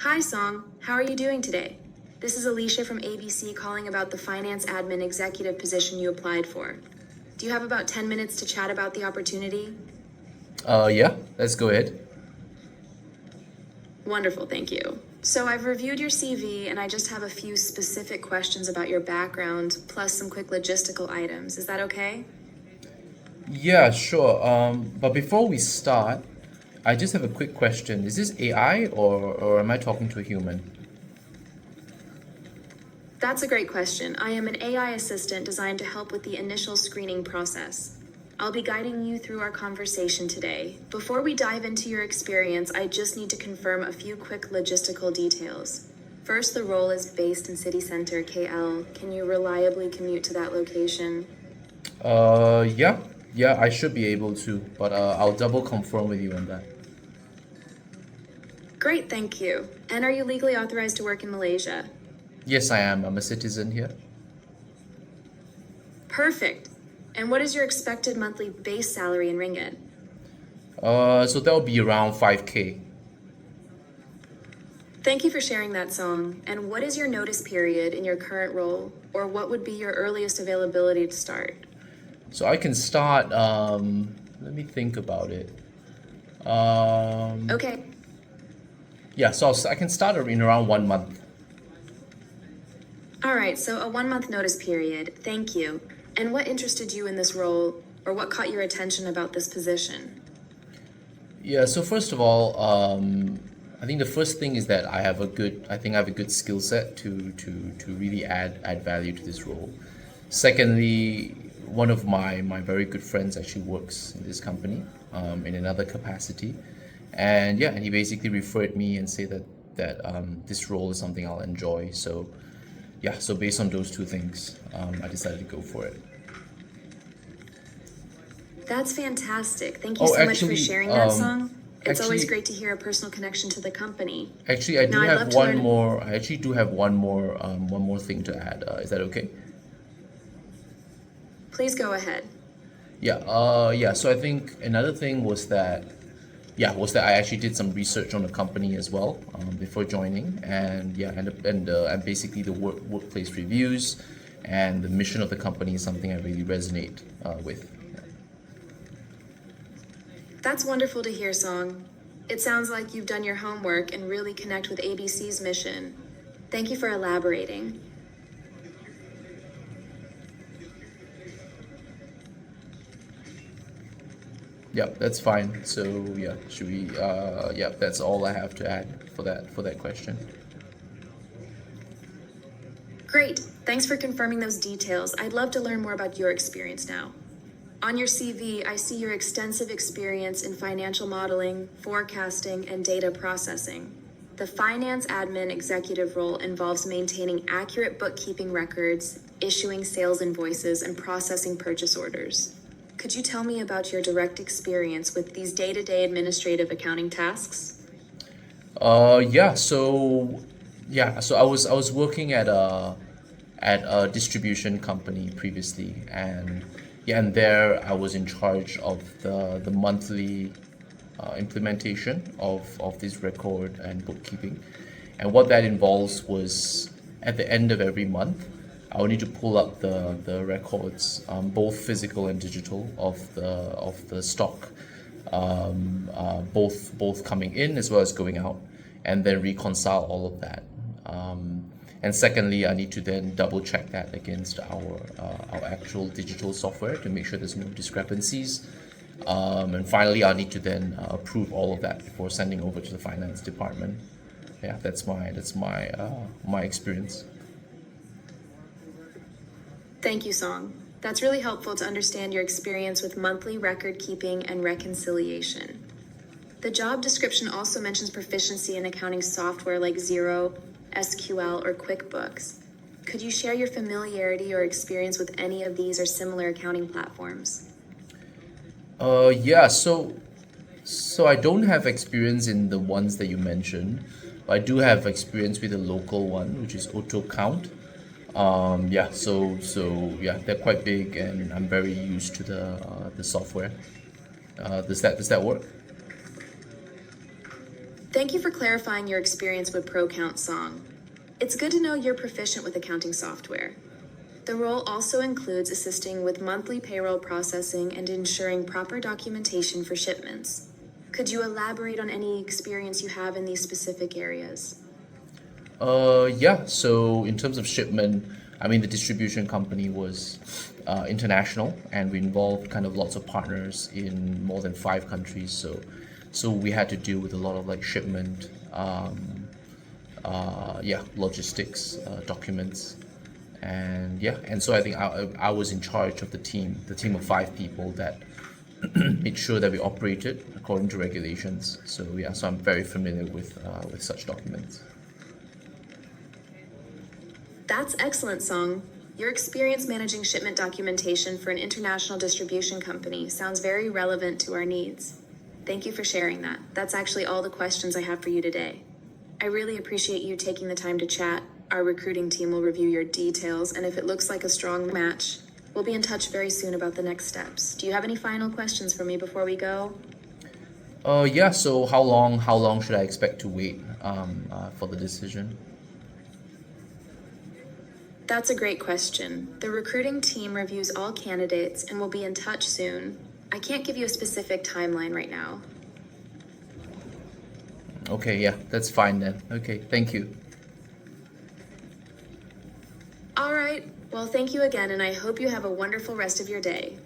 Hi, Song. How are you doing today? This is Alicia from ABC calling about the finance admin executive position you applied for. Do you have about 10 minutes to chat about the opportunity? Yeah, let's go ahead. Wonderful, thank you. So I've reviewed your CV and I just have a few specific questions about your background, plus some quick logistical items. Is that okay? Yeah, sure. But before we start, I just have a quick question. Is this AI or am I talking to a human? That's a great question. I am an AI assistant designed to help with the initial screening process. I'll be guiding you through our conversation today. Before we dive into your experience, I just need to confirm a few quick logistical details. First, the role is based in City Center, KL. Can you reliably commute to that location? Yeah, yeah, I should be able to, but I'll double confirm with you on that. Great, thank you. And are you legally authorized to work in Malaysia? Yes, I am. I'm a citizen here. Perfect. And what is your expected monthly base salary in ringgit? So that'll be around 5K. Thank you for sharing that, Song. And what is your notice period in your current role, or what would be your earliest availability to start? So I can start. Let me think about it. Um, Okay. yeah, so I can start in around 1 month. All right, so a 1 month notice period. Thank you. And what interested you in this role, or what caught your attention about this position? Yeah, so first of all, I think the first thing is that I think I have a good skill set to really add value to this role. Secondly, one of my very good friends actually works in this company, in another capacity, and yeah, and he basically referred me and said that this role is something I'll enjoy. So yeah, so based on those two things, I decided to go for it. That's fantastic. Thank you Oh, so much for sharing that, Song. It's always actually, great to hear a personal connection to the company. Actually, I do Now, I'd have love to one learn. more. I actually do have one more thing to add. Is that okay? Please go ahead. Yeah. Yeah. So I think another thing was that, yeah, was that I actually did some research on the company as well, before joining, and yeah, and basically the workplace reviews, and the mission of the company is something I really resonate with. That's wonderful to hear, Song. It sounds like you've done your homework and really connect with ABC's mission. Thank you for elaborating. Yeah, that's fine. So yeah, should we? Yeah, that's all I have to add for that question. Great. Thanks for confirming those details. I'd love to learn more about your experience now. On your CV, I see your extensive experience in financial modeling, forecasting, and data processing. The finance admin executive role involves maintaining accurate bookkeeping records, issuing sales invoices, and processing purchase orders. Could you tell me about your direct experience with these day-to-day administrative accounting tasks? Yeah. So I was working at a distribution company previously, and yeah, and there I was in charge of the monthly implementation of this record and bookkeeping, and what that involves was at the end of every month, I will need to pull up the records, both physical and digital, of the stock, both coming in as well as going out, and then reconcile all of that. And secondly, I need to then double check that against our actual digital software to make sure there's no discrepancies. And finally, I need to then approve all of that before sending over to the finance department. Yeah, my experience. Thank you, Song. That's really helpful to understand your experience with monthly record keeping and reconciliation. The job description also mentions proficiency in accounting software like Xero, SQL, or QuickBooks. Could you share your familiarity or experience with any of these or similar accounting platforms? Yeah. So I don't have experience in the ones that you mentioned, but I do have experience with the local one, which is AutoCount. Yeah. So yeah, they're quite big, and I'm very used to the software. Does that work? Thank you for clarifying your experience with ProCount Song. It's good to know you're proficient with accounting software. The role also includes assisting with monthly payroll processing and ensuring proper documentation for shipments. Could you elaborate on any experience you have in these specific areas? Yeah, so in terms of shipment, I mean, the distribution company was international, and we involved kind of lots of partners in more than 5 countries. So we had to deal with a lot of like shipment, yeah, logistics, documents, and yeah, and so I think I was in charge of the team of 5 people that made sure that we operated according to regulations. So yeah, so I'm very familiar with such documents. That's excellent, Song. Your experience managing shipment documentation for an international distribution company sounds very relevant to our needs. Thank you for sharing that. That's actually all the questions I have for you today. I really appreciate you taking the time to chat. Our recruiting team will review your details, and if it looks like a strong match, we'll be in touch very soon about the next steps. Do you have any final questions for me before we go? Yeah. So how long should I expect to wait for the decision? That's a great question. The recruiting team reviews all candidates and will be in touch soon. I can't give you a specific timeline right now. Okay, yeah, that's fine then. Okay, thank you. All right. Well, thank you again, and I hope you have a wonderful rest of your day.